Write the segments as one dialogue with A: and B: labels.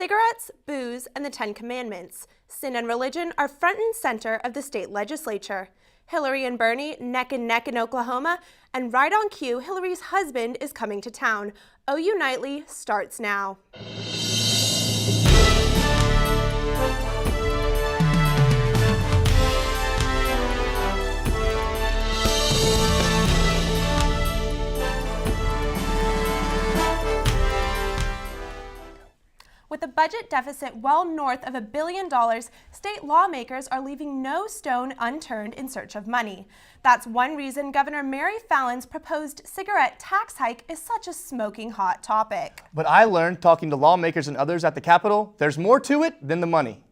A: Cigarettes, booze, and the 10 Commandments. Sin and religion are front and center of the state legislature. Hillary and Bernie neck and neck in Oklahoma, and right on cue, Hillary's husband is coming to town. OU Nightly starts now. With a budget deficit well north of $1 billion, state lawmakers are leaving no stone unturned in search of money. That's one reason Governor Mary Fallon's proposed cigarette tax hike is such a smoking hot topic.
B: But I learned, talking to lawmakers and others at the Capitol, there's more to it than the money.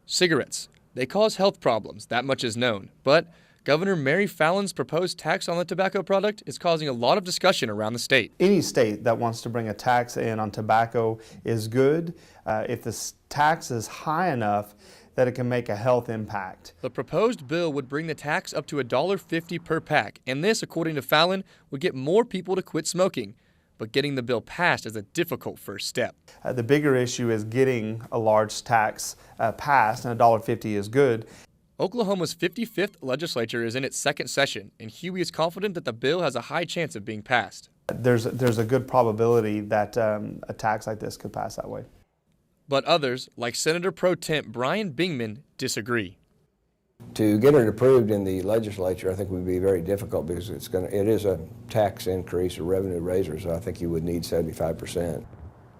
C: Cigarettes. They cause health problems, that much is known. But Governor Mary Fallon's proposed tax on the tobacco product is causing a lot of discussion around the state.
D: Any state that wants to bring a tax in on tobacco is good if the tax is high enough that it can make a health impact.
C: The proposed bill would bring the tax up to $1.50 per pack, and this, according to Fallon, would get more people to quit smoking. But getting the bill passed is a difficult first step.
D: The bigger issue is getting a large tax passed, and $1.50 is good.
C: Oklahoma's 55th legislature is in its second session, and Huey is confident that the bill has a high chance of being passed.
D: There's a good probability that a tax like this could pass that way.
C: But others, like Senator Pro Temp Brian Bingman, disagree.
E: To get it approved in the legislature, I think would be very difficult because it is a tax increase, a revenue raiser, so I think you would need 75%.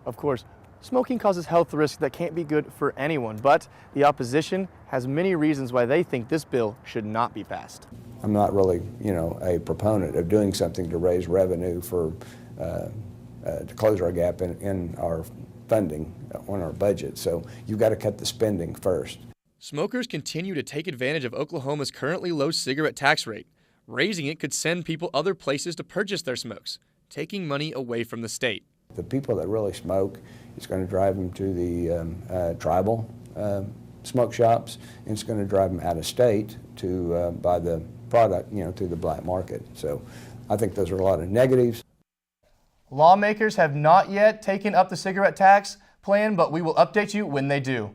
B: Of course, smoking causes health risks that can't be good for anyone, but the opposition has many reasons why they think this bill should not be passed.
E: I'm not really, a proponent of doing something to raise revenue for, to close our gap in our funding on our budget. So you've got to cut the spending first.
C: Smokers continue to take advantage of Oklahoma's currently low cigarette tax rate. Raising it could send people other places to purchase their smokes, taking money away from the state.
E: The people that really smoke, it's going to drive them to the tribal smoke shops, and it's going to drive them out of state to buy the product, to the black market. So I think those are a lot of negatives.
B: Lawmakers have not yet taken up the cigarette tax plan, but we will update you when they do.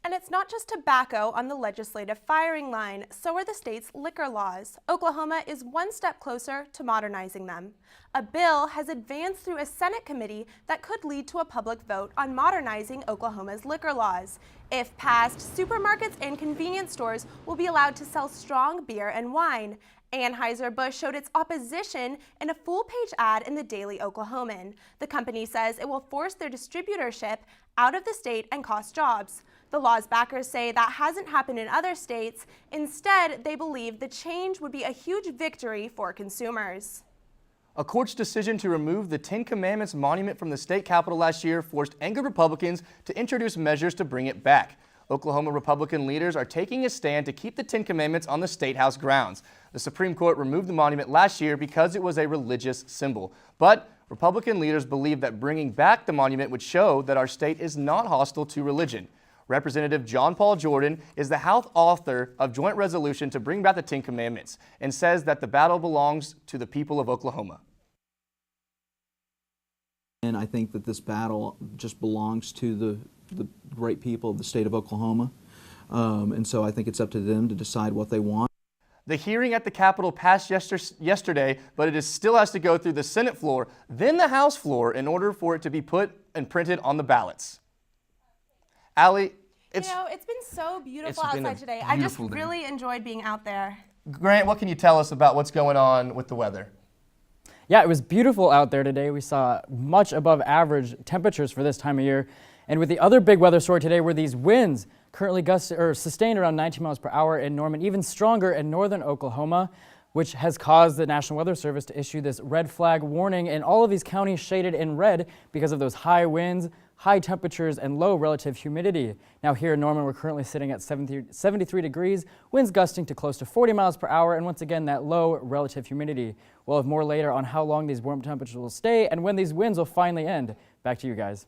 A: And it's not just tobacco on the legislative firing line, so are the state's liquor laws. Oklahoma is one step closer to modernizing them. A bill has advanced through a Senate committee that could lead to a public vote on modernizing Oklahoma's liquor laws. If passed, supermarkets and convenience stores will be allowed to sell strong beer and wine. Anheuser-Busch showed its opposition in a full-page ad in the Daily Oklahoman. The company says it will force their distributorship out of the state and cost jobs. The law's backers say that hasn't happened in other states. Instead, they believe the change would be a huge victory for consumers.
B: A court's decision to remove the 10 Commandments monument from the state capitol last year forced angered Republicans to introduce measures to bring it back. Oklahoma Republican leaders are taking a stand to keep the 10 Commandments on the State House grounds. The Supreme Court removed the monument last year because it was a religious symbol. But Republican leaders believe that bringing back the monument would show that our state is not hostile to religion. Representative John Paul Jordan is the House author of joint resolution to bring back the 10 Commandments and says that the battle belongs to the people of Oklahoma.
F: And I think that this battle just belongs to the great people of the state of Oklahoma. And so I think it's up to them to decide what they want.
B: The hearing at the Capitol passed yesterday, but it still has to go through the Senate floor, then the House floor, in order for it to be put and printed on the ballots. Allie,
A: it's been so beautiful outside today. I just really enjoyed being out there.
B: Grant, what can you tell us about what's going on with the weather?
G: Yeah, it was beautiful out there today. We saw much above average temperatures for this time of year. And with the other big weather story today were these winds currently sustained around 19 miles per hour in Norman, even stronger in northern Oklahoma, which has caused the National Weather Service to issue this red flag warning in all of these counties shaded in red because of those high winds, high temperatures, and low relative humidity. Now here in Norman, we're currently sitting at 73 degrees, winds gusting to close to 40 miles per hour, and once again, that low relative humidity. We'll have more later on how long these warm temperatures will stay and when these winds will finally end. Back to you guys.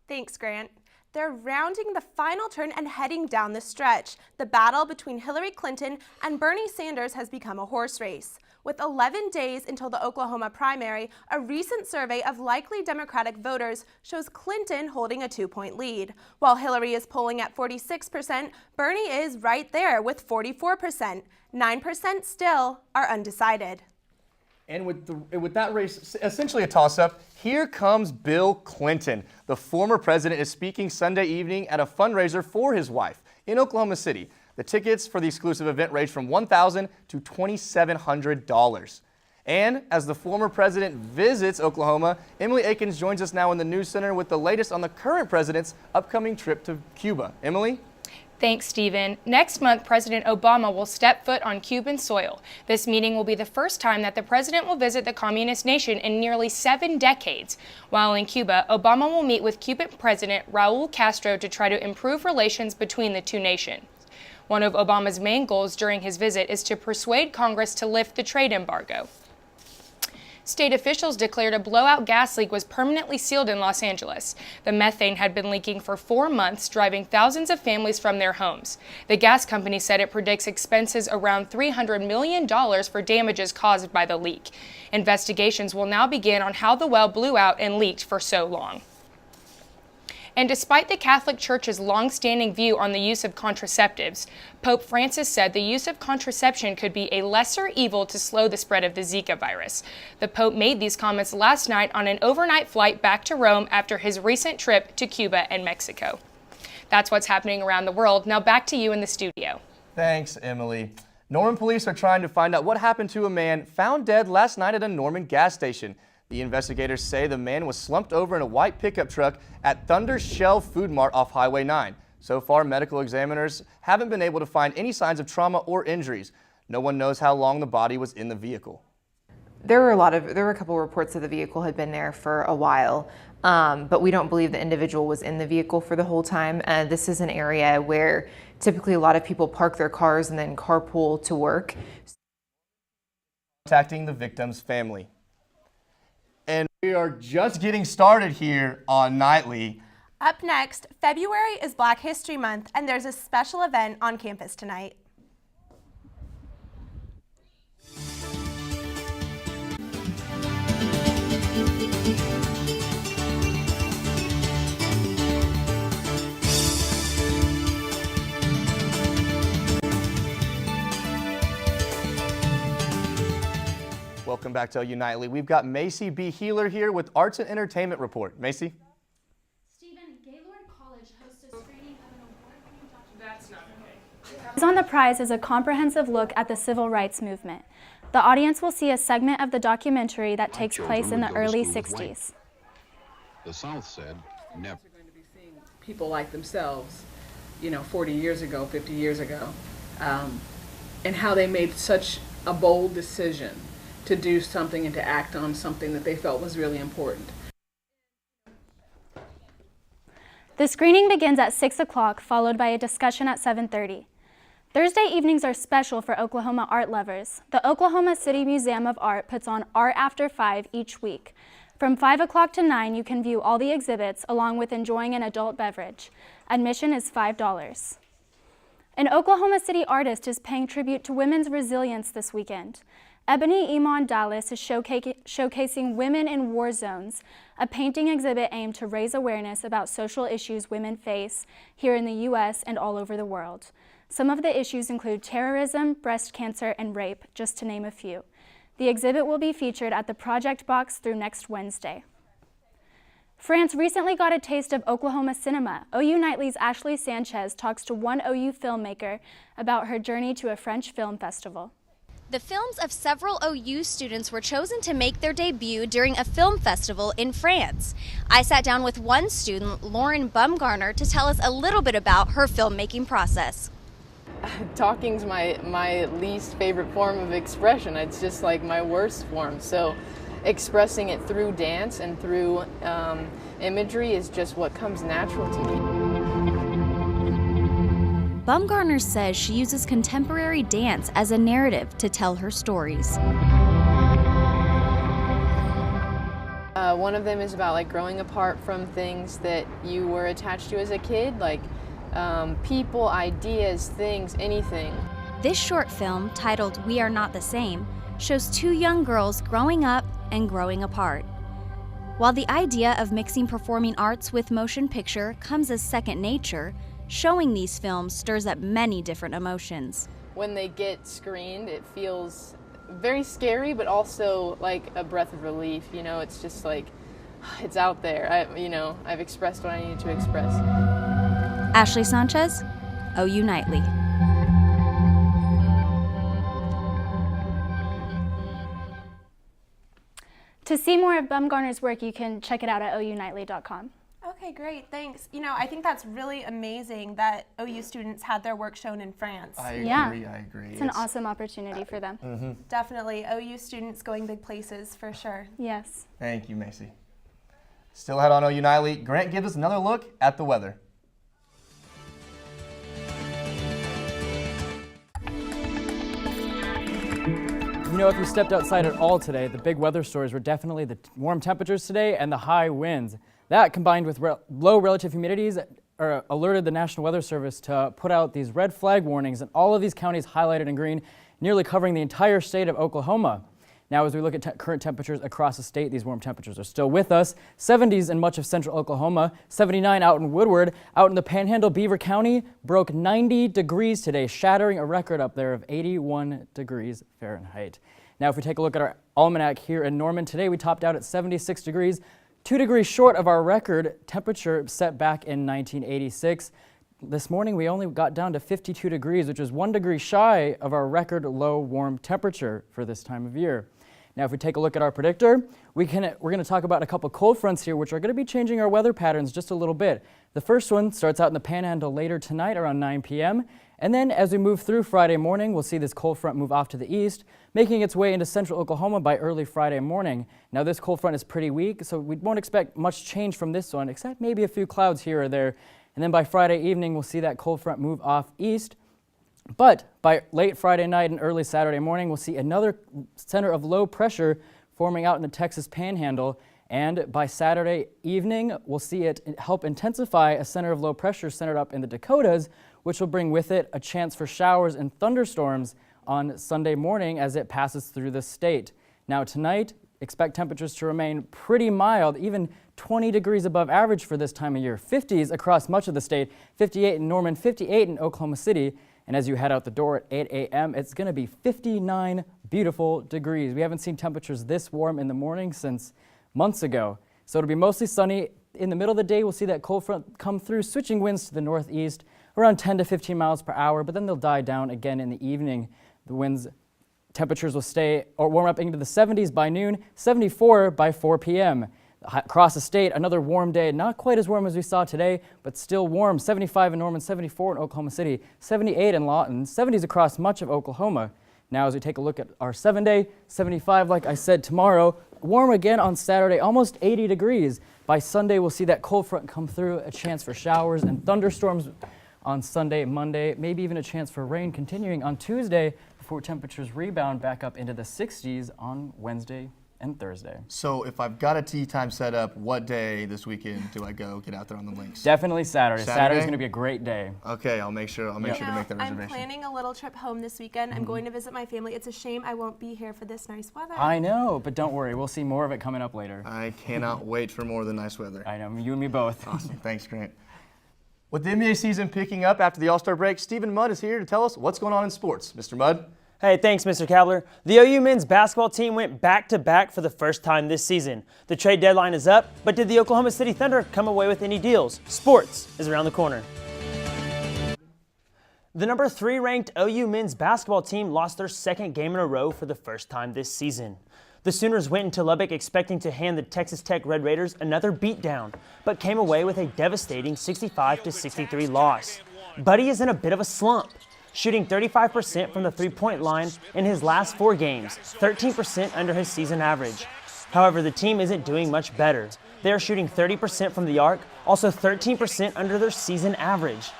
A: Thanks, Grant. They're rounding the final turn and heading down the stretch. The battle between Hillary Clinton and Bernie Sanders has become a horse race. With 11 days until the Oklahoma primary, a recent survey of likely Democratic voters shows Clinton holding a 2-point lead. While Hillary is polling at 46%, Bernie is right there with 44%. 9% still are undecided.
B: And with that race essentially a toss-up, here comes Bill Clinton. The former president is speaking Sunday evening at a fundraiser for his wife in Oklahoma City. The tickets for the exclusive event range from $1,000 to $2,700. And as the former president visits Oklahoma, Emily Akins joins us now in the News Center with the latest on the current president's upcoming trip to Cuba. Emily?
H: Thanks, Stephen. Next month, President Obama will step foot on Cuban soil. This meeting will be the first time that the president will visit the communist nation in nearly 7 decades. While in Cuba, Obama will meet with Cuban President Raul Castro to try to improve relations between the two nations. One of Obama's main goals during his visit is to persuade Congress to lift the trade embargo. State officials declared a blowout gas leak was permanently sealed in Los Angeles. The methane had been leaking for 4 months, driving thousands of families from their homes. The gas company said it predicts expenses around $300 million for damages caused by the leak. Investigations will now begin on how the well blew out and leaked for so long. And despite the Catholic Church's long-standing view on the use of contraceptives, Pope Francis said the use of contraception could be a lesser evil to slow the spread of the Zika virus. The Pope made these comments last night on an overnight flight back to Rome after his recent trip to Cuba and Mexico. That's what's happening around the world. Now back to you in the studio.
B: Thanks, Emily. Norman police are trying to find out what happened to a man found dead last night at a Norman gas station. The investigators say the man was slumped over in a white pickup truck at Thunder Shell Food Mart off Highway 9. So far, medical examiners haven't been able to find any signs of trauma or injuries. No one knows how long the body was in the vehicle.
I: There were a couple reports that the vehicle had been there for a while, but we don't believe the individual was in the vehicle for the whole time. This is an area where typically a lot of people park their cars and then carpool to work.
B: Contacting the victim's family. And we are just getting started here on Nightly.
A: Up next, February is Black History Month, and there's a special event on campus tonight.
B: Welcome back to OU Nightly. We've got Macy B. Healer here with Arts and Entertainment Report. Macy?
J: Stephen, Gaylord College hosts a screening of an award-winning documentary. That's not okay. On the prize is a comprehensive look at the civil rights movement. The audience will see a segment of the documentary that takes place in the early 60s.
K: The South said never.
L: You're going to be seeing people like themselves, 40 years ago, 50 years ago, and how they made such a bold decision to do something and to act on something that they felt was really important.
J: The screening begins at 6 o'clock, followed by a discussion at 7:30. Thursday evenings are special for Oklahoma art lovers. The Oklahoma City Museum of Art puts on Art After 5 each week. From 5 o'clock to 9, you can view all the exhibits along with enjoying an adult beverage. Admission is $5. An Oklahoma City artist is paying tribute to women's resilience this weekend. Ebony Iman Dallas is showcasing Women in War Zones, a painting exhibit aimed to raise awareness about social issues women face here in the U.S. and all over the world. Some of the issues include terrorism, breast cancer, and rape, just to name a few. The exhibit will be featured at the Project Box through next Wednesday. France recently got a taste of Oklahoma cinema. OU Nightly's Ashley Sanchez talks to one OU filmmaker about her journey to a French film festival.
M: The films of several OU students were chosen to make their debut during a film festival in France. I sat down with one student, Lauren Bumgarner, to tell us a little bit about her filmmaking process.
N: Talking's my least favorite form of expression. It's just like my worst form. So expressing it through dance and through imagery is just what comes natural to me.
M: Bumgarner says she uses contemporary dance as a narrative to tell her stories.
N: One of them is about growing apart from things that you were attached to as a kid, like people, ideas, things, anything.
M: This short film, titled We Are Not the Same, shows two young girls growing up and growing apart. While the idea of mixing performing arts with motion picture comes as second nature, showing these films stirs up many different emotions.
N: When they get screened, it feels very scary, but also like a breath of relief. You know, it's just like, it's out there. I've expressed what I needed to express.
M: Ashley Sanchez, OU Nightly.
J: To see more of Bumgarner's work, you can check it out at ounightly.com.
A: Okay, great, thanks. You know, I think that's really amazing that OU students had their work shown in France.
B: I agree.
J: It's an awesome opportunity for them.
B: Mm-hmm.
A: Definitely, OU students going big places for sure.
J: Yes.
B: Thank you, Macy. Still ahead on OU Nightly, Grant gives us another look at the weather.
G: You know, if you stepped outside at all today, the big weather stories were definitely the warm temperatures today and the high winds. That, combined with low relative humidities, alerted the National Weather Service to put out these red flag warnings in all of these counties highlighted in green, nearly covering the entire state of Oklahoma. Now, as we look at current temperatures across the state, these warm temperatures are still with us. 70s in much of central Oklahoma, 79 out in Woodward. Out in the Panhandle, Beaver County broke 90 degrees today, shattering a record up there of 81 degrees Fahrenheit. Now, if we take a look at our almanac here in Norman, today we topped out at 76 degrees, 2 degrees short of our record temperature set back in 1986. This morning, we only got down to 52 degrees, which is 1 degree shy of our record low warm temperature for this time of year. Now, if we take a look at our predictor, we're going to talk about a couple cold fronts here, which are going to be changing our weather patterns just a little bit. The first one starts out in the Panhandle later tonight around 9 p.m. And then as we move through Friday morning, we'll see this cold front move off to the east, making its way into central Oklahoma by early Friday morning. Now, this cold front is pretty weak, so we won't expect much change from this one, except maybe a few clouds here or there. And then by Friday evening, we'll see that cold front move off east. But by late Friday night and early Saturday morning, we'll see another center of low pressure forming out in the Texas Panhandle. And by Saturday evening, we'll see it help intensify a center of low pressure centered up in the Dakotas, which will bring with it a chance for showers and thunderstorms on Sunday morning as it passes through the state. Now tonight, expect temperatures to remain pretty mild, even 20 degrees above average for this time of year. 50s across much of the state, 58 in Norman, 58 in Oklahoma City. And as you head out the door at 8 a.m., it's going to be 59 beautiful degrees. We haven't seen temperatures this warm in the morning since months ago. So it'll be mostly sunny. In the middle of the day, we'll see that cold front come through, switching winds to the northeast around 10 to 15 miles per hour, but then they'll die down again in the evening. The winds temperatures will stay or warm up into the 70s by noon, 74 by 4 p.m. Across the state, another warm day, not quite as warm as we saw today, but still warm. 75 in Norman, 74 in Oklahoma City, 78 in Lawton, 70s across much of Oklahoma. Now as we take a look at our 7-day, 75, like I said, tomorrow, warm again on Saturday, almost 80 degrees. By Sunday, we'll see that cold front come through, a chance for showers and thunderstorms on Sunday, Monday, maybe even a chance for rain continuing on Tuesday before temperatures rebound back up into the 60s on Wednesday and Thursday.
B: So if I've got a tea time set up, what day this weekend do I go get out there on the links?
G: Definitely Saturday. Saturday's going to be a great day.
B: Okay, I'll make sure to make that reservation.
A: I'm planning a little trip home this weekend. I'm going to visit my family. It's a shame I won't be here for this nice weather.
G: I know, but don't worry. We'll see more of it coming up later.
B: I cannot wait for more of the nice weather.
G: I know, you and me both.
B: Awesome. Thanks, Grant. With the NBA season picking up after the All-Star break, Stephen Mudd is here to tell us what's going on in sports. Mr. Mudd?
O: Hey, thanks, Mr. Kabler. The OU men's basketball team went back-to-back for the first time this season. The trade deadline is up, but did the Oklahoma City Thunder come away with any deals? Sports is around the corner. The number 3 ranked OU men's basketball team lost their second game in a row for the first time this season. The Sooners went into Lubbock expecting to hand the Texas Tech Red Raiders another beatdown, but came away with a devastating 65-63 loss. Buddy is in a bit of a slump, shooting 35% from the three-point line in his last 4 games, 13% under his season average. However, the team isn't doing much better. They are shooting 30% from the arc, also 13% under their season average.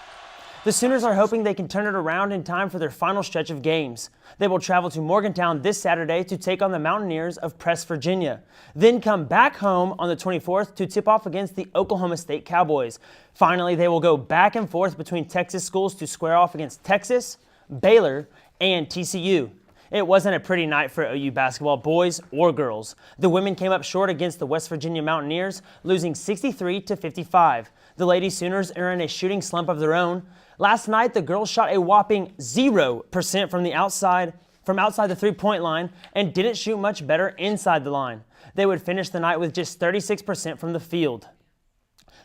O: The Sooners are hoping they can turn it around in time for their final stretch of games. They will travel to Morgantown this Saturday to take on the Mountaineers of Press, Virginia, then come back home on the 24th to tip off against the Oklahoma State Cowboys. Finally, they will go back and forth between Texas schools to square off against Texas, Baylor, and TCU. It wasn't a pretty night for OU basketball, boys or girls. The women came up short against the West Virginia Mountaineers, losing 63-55. The Lady Sooners are in a shooting slump of their own. Last night, the girls shot a whopping 0% from outside the three-point line and didn't shoot much better inside the line. They would finish the night with just 36% from the field.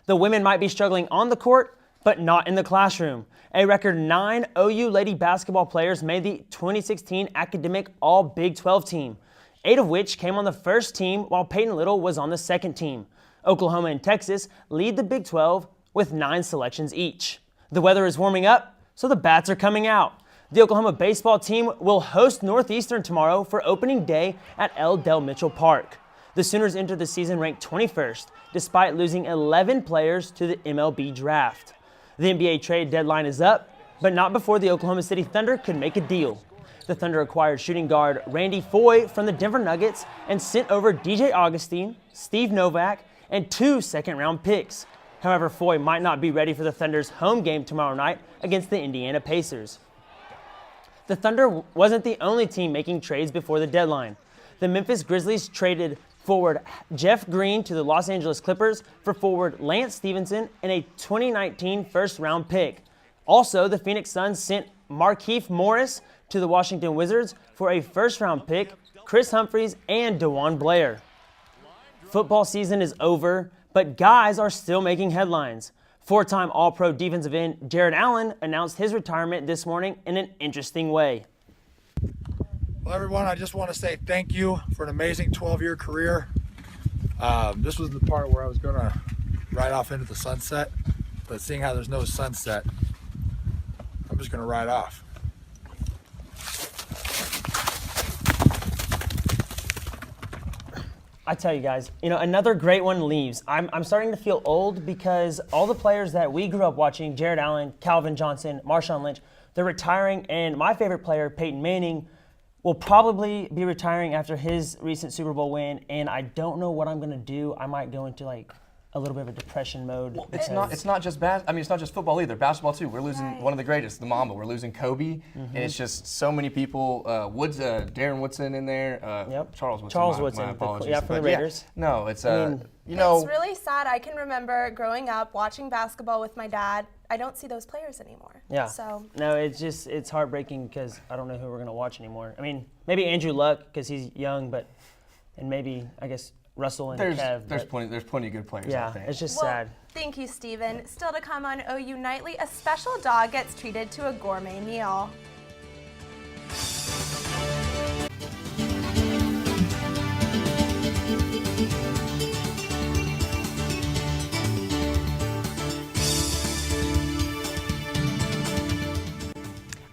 O: The women might be struggling on the court, but not in the classroom. A record 9 OU Lady basketball players made the 2016 academic All-Big 12 team, 8 of which came on the first team while Peyton Little was on the second team. Oklahoma and Texas lead the Big 12 with 9 selections each. The weather is warming up, so the bats are coming out. The Oklahoma baseball team will host Northeastern tomorrow for opening day at L. Del Mitchell Park. The Sooners entered the season ranked 21st, despite losing 11 players to the MLB draft. The NBA trade deadline is up, but not before the Oklahoma City Thunder could make a deal. The Thunder acquired shooting guard Randy Foye from the Denver Nuggets and sent over DJ Augustine, Steve Novak, and 2 second-round picks. However, Foye might not be ready for the Thunder's home game tomorrow night against the Indiana Pacers. The Thunder wasn't the only team making trades before the deadline. The Memphis Grizzlies traded forward Jeff Green to the Los Angeles Clippers for forward Lance Stevenson and a 2019 first-round pick. Also, the Phoenix Suns sent Markieff Morris to the Washington Wizards for a first-round pick, Chris Humphries, and DeJuan Blair. Football season is over, but guys are still making headlines. 4-time All-Pro defensive end Jared Allen announced his retirement this morning in an interesting way.
P: Well, everyone, I just want to say thank you for an amazing 12-year career. This was the part where I was going to ride off into the sunset, but seeing how there's no sunset, I'm just going to ride off.
O: I tell you guys, another great one leaves. I'm starting to feel old because all the players that we grew up watching, Jared Allen, Calvin Johnson, Marshawn Lynch, they're retiring, and my favorite player, Peyton Manning, will probably be retiring after his recent Super Bowl win, and I don't know what I'm going to do. I might go into a little bit of a depression mode.
B: Well, it's not just it's not just football either. Basketball too. We're losing one of the greatest, the Mamba. We're losing Kobe, and it's just so many people. Darren Woodson in there.
O: Yep.
B: Charles Woodson.
O: Charles
B: my
O: Woodson.
B: apologies.
O: From the Raiders.
B: Yeah, no, it's
A: It's really sad. I can remember growing up watching basketball with my dad. I don't see those players anymore.
O: Yeah.
A: So
O: no, it's heartbreaking because I don't know who we're gonna watch anymore. I mean, maybe Andrew Luck because he's young, and maybe I guess Russell and Kev.
B: There's plenty of good players.
O: Yeah,
B: I think.
O: it's just sad.
A: Thank you, Steven. Still to come on OU Nightly, a special dog gets treated to a gourmet meal.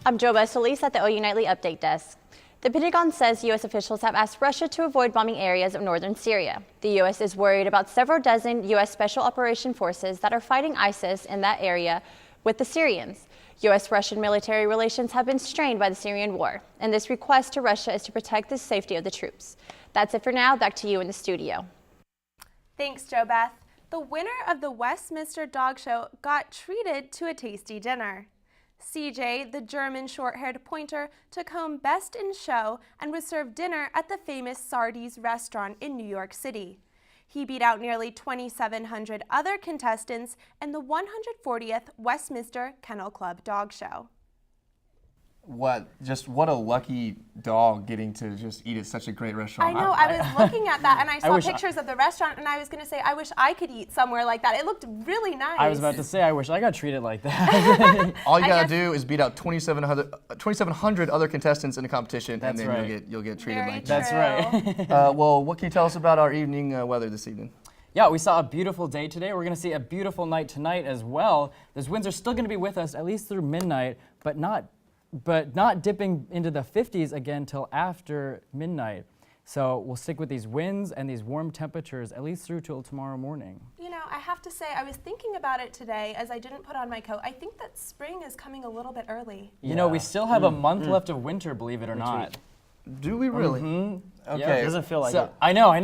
Q: I'm Joe Solis at the OU Nightly Update Desk. The Pentagon says U.S. officials have asked Russia to avoid bombing areas of northern Syria. The U.S. is worried about several dozen U.S. Special Operation Forces that are fighting ISIS in that area with the Syrians. U.S.-Russian military relations have been strained by the Syrian war, and this request to Russia is to protect the safety of the troops. That's it for now. Back to you in the studio.
A: Thanks, Jo Beth. The winner of the Westminster Dog Show got treated to a tasty dinner. CJ, the German short-haired pointer, took home Best in Show and was served dinner at the famous Sardi's restaurant in New York City. He beat out nearly 2,700 other contestants in the 140th Westminster Kennel Club Dog Show.
B: What a lucky dog getting to just eat at such a great restaurant.
A: I know, I was looking at that and I saw pictures of the restaurant and I was going to say, I wish I could eat somewhere like that. It looked really nice.
G: I was about to say, I wish I got treated like that.
B: All you got to do is beat out 2,700 other contestants in a competition, and then you'll get treated like that.
G: That's right.
B: Well, what can you tell us about our evening weather this evening?
G: Yeah, we saw a beautiful day today. We're going to see a beautiful night tonight as well. Those winds are still going to be with us at least through midnight, but not dipping into the 50s again till after midnight. So we'll stick with these winds and these warm temperatures at least through till tomorrow morning.
A: You know, I have to say, I was thinking about it today as I didn't put on my coat. I think that spring is coming a little bit early.
G: You know, we still have a month left of winter, believe it or not.
B: Do we really?
G: Okay.
O: Yeah, it doesn't feel like it.
G: I know. I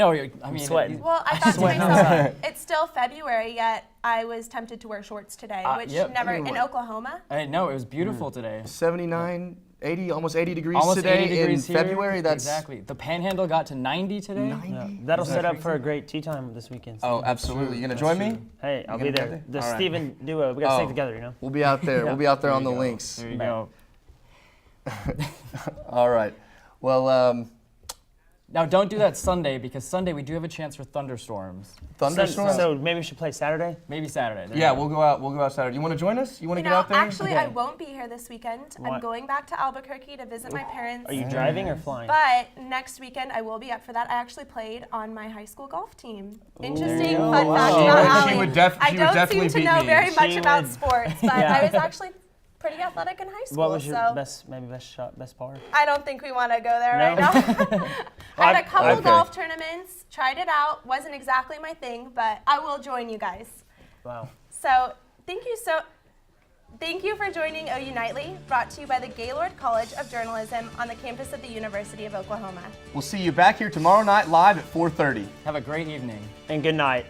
G: mean,
O: sweating.
A: Well, I thought to myself, it's still February, yet I was tempted to wear shorts today, which never, in Oklahoma.
G: I know, it was beautiful today.
B: 79, 80, almost 80 degrees
G: Almost
B: today
G: 80 degrees
B: in
G: here.
B: February. That's
G: exactly. The Panhandle got to 90 today.
B: 90?
O: Yeah, that'll set up for a great tea time this weekend.
B: Oh, absolutely. You gonna join me?
O: Hey, I'll
B: You
O: be
B: gonna
O: there.
B: come
O: The
B: All right.
O: Steven duo, we gotta stay together, you know?
B: We'll be out there. We'll be out there on the
G: you go.
B: links.
G: There you go.
B: All right. Well,
G: Now don't do that Sunday because Sunday we do have a chance for thunderstorms.
B: thunderstorms.
O: So maybe we should play Saturday?
G: Maybe Saturday. There
B: Yeah,
G: you go.
B: we'll go out. We'll go out Saturday. You want to join us? You want to get out there?
A: Actually, I won't be here this weekend.
O: Why?
A: I'm going back to Albuquerque to visit my parents.
O: Are you driving or flying?
A: But next weekend I will be up for that. I actually played on my high school golf team. Interesting
B: There you go.
A: fun fact
B: She
A: about
B: would-
A: Allie.
B: she would def-
A: I
B: she would
A: don't
B: definitely
A: seem to
B: beat
A: know
B: me.
A: very much
O: She
A: about
O: would-
A: sports, but
O: Yeah.
A: I was actually pretty athletic in high school.
O: What was your
A: so
O: best shot, best par?
A: I don't think we want to go there
O: No?
A: right now. I had a couple
B: Okay.
A: golf tournaments, tried it out, wasn't exactly my thing, but I will join you guys.
O: Wow.
A: So thank you for joining OU Nightly, brought to you by the Gaylord College of Journalism on the campus of the University of Oklahoma.
B: We'll see you back here tomorrow night live at 4:30.
G: Have a great evening.
O: And good night.